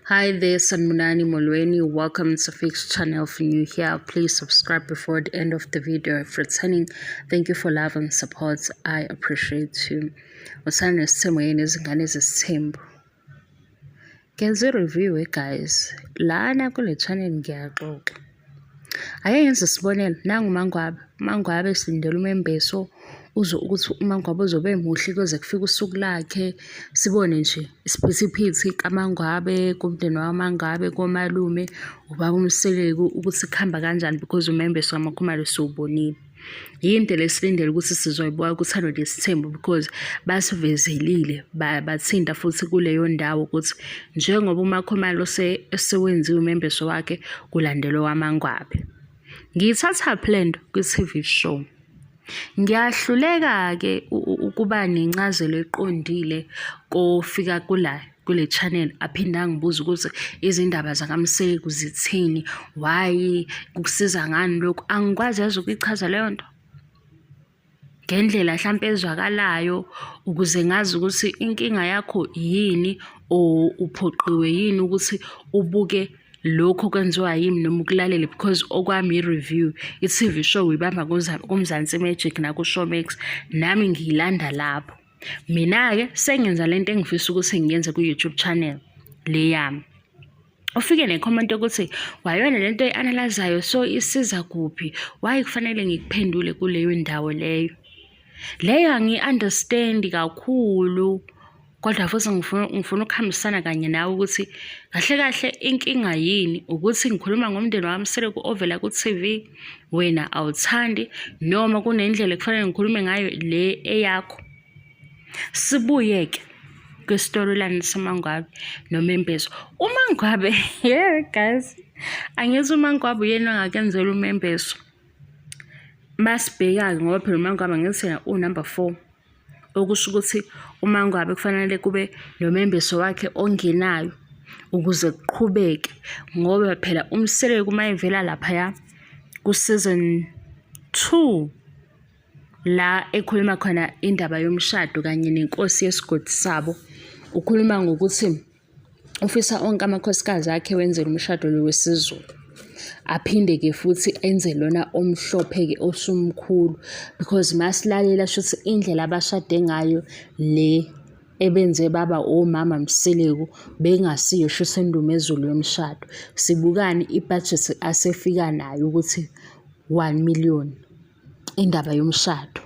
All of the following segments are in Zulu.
Hi there, Sanmunani Molweni. Welcome to Fix channel. If you're new here, please subscribe before the end of the video. If returning, thank you for love and support. I appreciate you. Usana Simoyeni izingane zesithembu. Ngenze review guys. Lana kule channel ngiyaxoxa. Ake ngenze isibonelo nangu uMangwabe sindele umembeso ukuthi uMangwabe uzobe muhle kuze kufike usuku lakhe sibone nje isiphithiphithi kaMangwabe kumndeni waMangwabe komalume ubaba uMseleki ukuthi kuhamba kanjani because umembeso kaMakhumalo siwubonile. Yinto lesilindele ukuthi sizoyibuka kuthando lesithembu because basivezelile bathinta futhi kuleyo ndawo ukuthi njengoba uMakhumalo sewenziwe umembeso wakhe kulandelwa waMangwabe. Ngithatha planned ku-TV show. Ngiyahluleka ke ukuba nencazelo eqondile kofika kule channel aphinda ngibuza ukuthi izindaba zakaMseleki zithini, why kukusiza ngani lokho. Angikwazi yazi ukuyichaza leyo nto ngendlela mhlawumbe ezwakalayo ukuze ngazi ukuthi inkinga yakho yini or uphoqiwe yini ukuthi ubuke lokho kwenziwa yimi noma ukulalela because okwami i-review i-TV show uyibamba kuMzansi Magic naku-Showmax nami ngiyilanda lapho. Mina-ke sengenza lento engifisa ukuthi ngiyenze ku-YouTube channel le yami. Ufike ne-comment ukuthi wayona lento oyi-analyzayo so isiza kuphi, why kufanele ngikuphendule kuleyo ndawo leyo. Leyo angi-understand kakhulu kodwa futhi ngifuna ukuhambisana kanye nawe ukuthi kahle inkinga yini ukuthi ngikhuluma ngomndeni waMseleki ovela ku-TV wena awuthandi noma kunendlela kufanele ngikhulume ngayo le eyakho. Sibuye-ke kwi-storyline saMangwabe noMembeso. uMangwabe guys, angithi uMangwabe uyena ongakenzela uMembeso. Masibheka-ke ngoba phela uMangwabe angithi yena unumber 4. Okusho ukuthi uMangwabe kufanele kube nomembeso wakhe ongenayo ukuze kuqhubeke ngoba phela uMseleki uma evela laphaya ku-season 2 la ekhuluma khona indaba yomshado kanye nenkosi yesigodi sabo, ukhuluma ngokuthi ufisa onke amakhosikazi akhe wenzela umshado lo wesizulu, aphinde-ke futhi enze lona omhlophe-ke osumkhulu because masilalela shuthi indlela abashade ngayo le ebenze baba omama Mseleki bengasiyo shuthi indumezulu yomshado. Sibukani i-budget asefika nayo ukuthi 1 million indaba yomshado.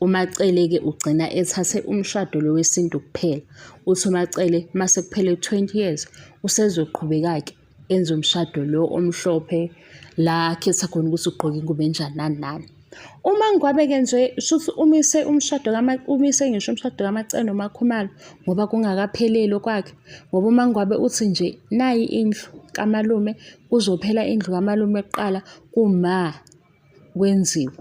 uMacele-ke ugcina ethathe umshado lo wesintu kuphela. Uthi uMacele mase kuphele 20 years usezoqhubeka-ke enze umshado lo omhlophe la khetha khona ukuthi ugqoke ingubo enjani nani. uMangwabe-ke nje shuthi umise ngisho umshado kaMacele noMakhumalo ngoba kungakapheleli kwakhe ngoba uMangwabe uthi nje nayi indlu kamalume kuzophela indlu kamalume kuqala kuma kwenziwe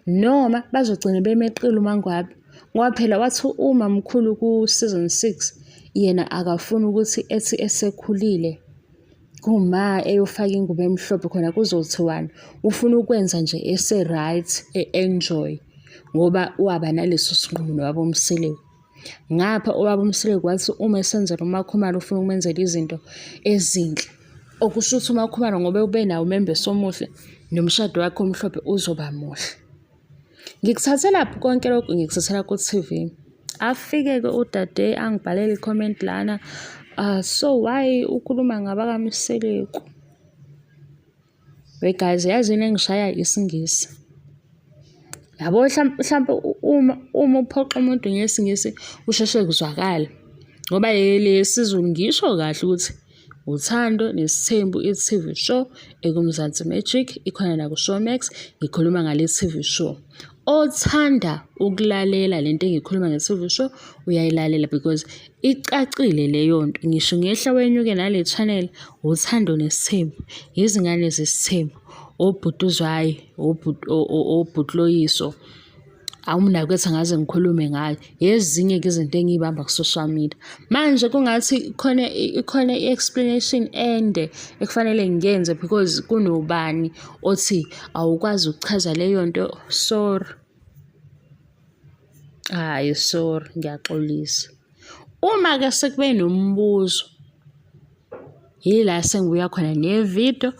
noma bazogcina bemeqile uMangwabe ngoba phela wathi uma mkhulu ku-season 6 yena akafuni ukuthi ethi esekhulile kuma eyofaka ingubo emhlophe khona kuzothiwani, ufuna ukwenza nje ese-right enjoy ngoba waba naleso sinqumo nowabo uMseleki. Ngapha obaba uMseleki wathi uma esenzela uMakhumalo ufuna ukumenzela izinto ezinhle, okusho ukuthi uMakhumalo ngoba ube nawo umembeso omuhle nomshado wakhe omhlophe uzoba muhle. Ngikuthathela konke lokho ngikuthathela ku-TV. Afike-ke udade angibhalele i-comment lana, so why ukhuluma ngabakaMseleki? We guys, yazini engishaya isingisi. Yabo mhlawumbe uma uphoqa umuntu ngesingisi usheshe kuzwakala ngoba lesiZulu ngisho kahle ukuthi uthando nesithembu i-TV show ekumzansi Magic ikhona na ku-Showmax. Ngikhuluma ngale TV show. Othanda ukulalela lento engikhuluma nge-TV show uyayilalela because icacile leyo nto. Ngisho ngehla wenyuke nale channel uthando nesithembu, izingane zesithembu, obhutuzwayi, obhutloyiso. Awumnakwethu angaze ngikhulume ngayo. Ezinye-ke izinto engiyibamba ku-social media. Manje kungathi khona i-explanation ende ekufanele ngiyenze because kunobani othi awukwazi ukuchaza leyo nto. Sorry. Sorry, ngiyaxolisa. Uma-ke sekube nombuzo yila sengibuya khona nevidiyo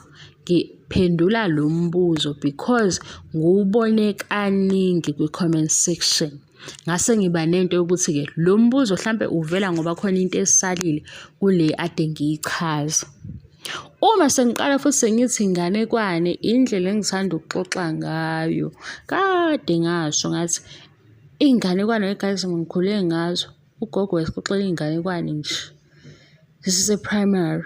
ngiphendula lo mbuzo because ngiwubone kaningi kwi-comment section. Ngase ngiba nento yokuthi-ke lo mbuzo mhlampe uvela ngoba khona into esalile kule ade ngiyichaza. Uma sengiqala futhi sengithi inganekwane, indlela engithanda ukuxoxa ngayo. Kade ngasho ngathi iy'nganekwane guys ngikhule ngazo. Ugogo wayesixoxela iy'nganekwane nje sisese-primary.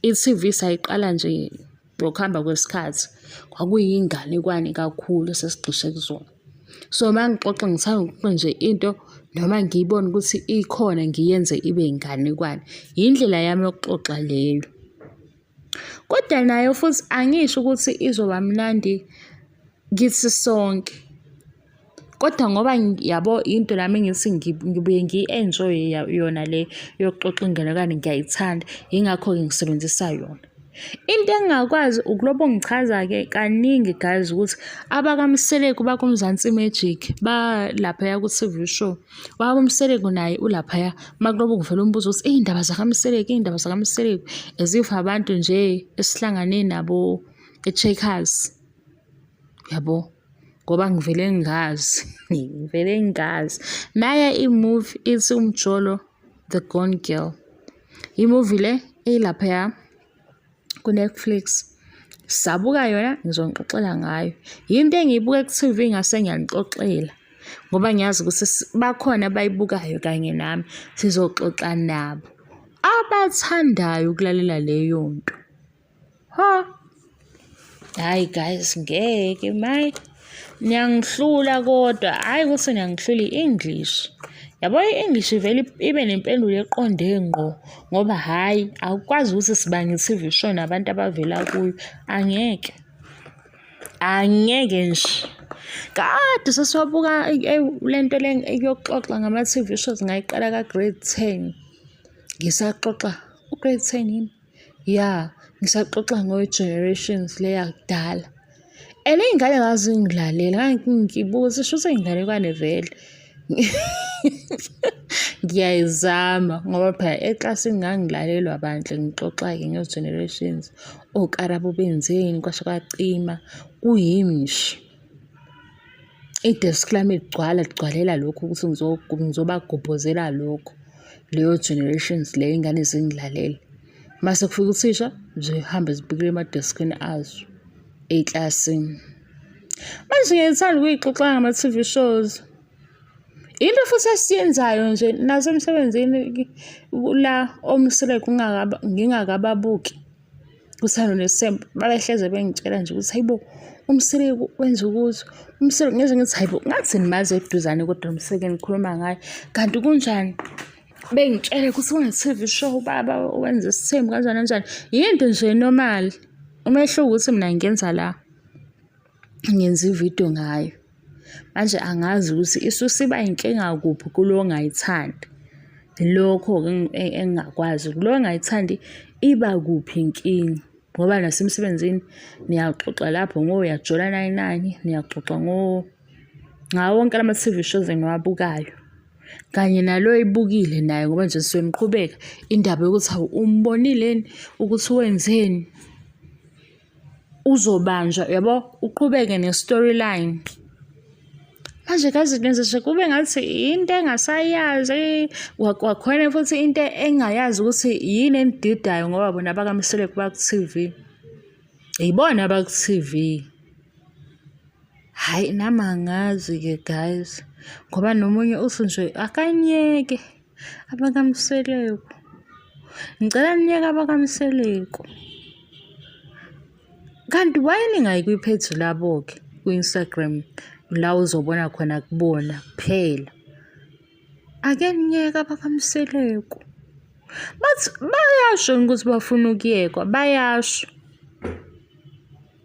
I-TV sayiqala nje ngokuhamba kwesikhathi. Kwakuyiy'nganekwane kakhulu esesigxishe kuzona. So mangixoxa ngithanda ukuxoxa nje into noma ngiyibone ukuthi ikhona ngiyenze ibe inganekwane. Indlela yami yokuxoxa leyo. Kodwa nayo futhi angisho ukuthi izoba mnandi kithi sonke. Kodwa ngoba yabo into nami ngithi ngibuye ngiyi-enjoy yona le yokuxoxa inganekwane ngiyayithanda. Yingakho-ke ngisebenzisa yona. Into engingakwazi ukulobo ngichaza-ke kaningi guys ukuthi abakaMseleku bakuMzansi Magic balaphaya ku-TV show. UMseleku naye ulaphaya makulobo kuvela umbuzo ukuthi iy'ndaba zakaMseleku as if abantu nje esihlangane nabo e-Checkers. Yabo ngoba ngivele ngingazi. Naye i-movie ithi Umjolo The Gone Girl. I-movie le ilaphaya ku-Netflix. Sabuka yona ngizonixoxela ngayo. Yinto engiyibuka ku-TV ngase ngiyanixoxela ngoba ngiyazi ukuthi bakhona abayibukayo kanye nami sizoxoxa nabo abathandayo ukulalela leyo nto. Hayi guys ngeke niyangihlula kodwa hayi ukuthi niyangihlula i-English. Yabo i-English ivele ibe nempendulo eqonde ngqo ngoba hayi akukwazi ukuthi sibange i-TV show nabantu abavela kuyo. Angeke nje. Kade sesiwabuka lento le yokuxoxa ngama-TV shows ngayiqala ka-grade 10. Ngisaxoxa u-grade 10 yini? Ya, ngisaxoxa ngo-Generations le yakudala. And iy'ngane ngazingilalela ngibuza shuthi iy'nganekwane vele. Ngiyayizama ngoba phela eklasini ngangilalelwa bandle ngixoxa-ke nge-Generations. Okarabo benzeni kwasho kwacima kuyimi nje. I-desk lami ligcwalela lokho ukuthi ngizobagobhozela lokho. Leyo Generations leyo ingane zingilalela. Mase kufika uthisha zihambe zibikele emadeskini azo eklasini. Manje ngiyithanda ukuyixoxa ngama-TV shows. Into futhi esiyenzayo nje nasemsebenzini la oMseleku ngingakababuki kuSithando neSembe babehleze bengitshela nje ukuthi hayibo uMseleku wenza ukuthi uMseleku ngeze ngithi hayibo ngathi nimazi eduzane kodwa uMseleku nikhuluma ngayo kanti kunjani bengitshele ukuthi kune-TV show baba wenza isithembu kanjani. Yinto nje normal. Umehluko ukuthi mina ngenza la ngenza ividiyo ngayo. Manje angazi ukuthi isusiba inkinga kuphi kulo ngayithandi. Lokho engingakwazi kulo engayithandi iba kuphi inkinga ngoba nasemsebenzini niyaxoxa lapho ngoyajola 99 niyaxoxa ngawo wonke lama-TV shows eniwabukayo kanye nalo oyibukile naye ngoba nje sisuke niqhubeka indaba yokuthi umbonileni ukuthi wenzeni uzobanjwa yabo uqhubeke ne-storyline. Manje kazi nje kube ngathi into engasayazi kwakhona futhi into engayazi ukuthi yini enididayo ngoba bona bakaMseleku baku-TV. Yibona baku-TV. Hayi nami angazi-ke guys ngoba nomunye uthi nje akanyeke abakaMseleku. Ngicela niyeke abakaMseleku. Kanti why ningayi kwipage labo-ke ku-Instagram la uzobona khona kubona kuphela. Ake niyeke abakaMseleku. Bathi bayasho ukuthi bafuna ukuyekwa bayasho.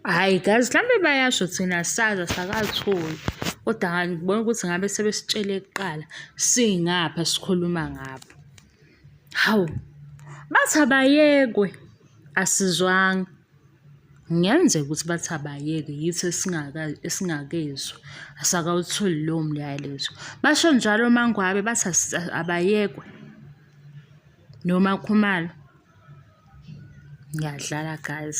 Hayi guys mhlambe bayasho thina saza sakatholi kodwa ngibona ukuthi ngabe sebesitshele kuqala singapha sikhuluma ngabo. Hawu bathi abayekwe asizwanga. Ngiyenzeka ukuthi bathi abayeke yithi esingakezwa asakawutholi lowo mlayezo. Basho njalo mangwabe bathi abayekwe. noma Khumalo. Ngiyadlala guys.